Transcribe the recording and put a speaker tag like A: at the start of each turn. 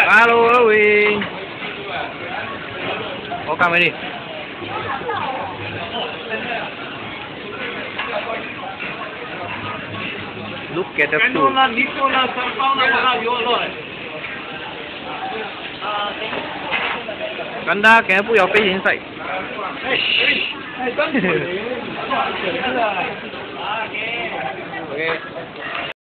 A: Alo Win. Có camera đi. Look at the food. Ganda, kaya po yung face inside. Okay.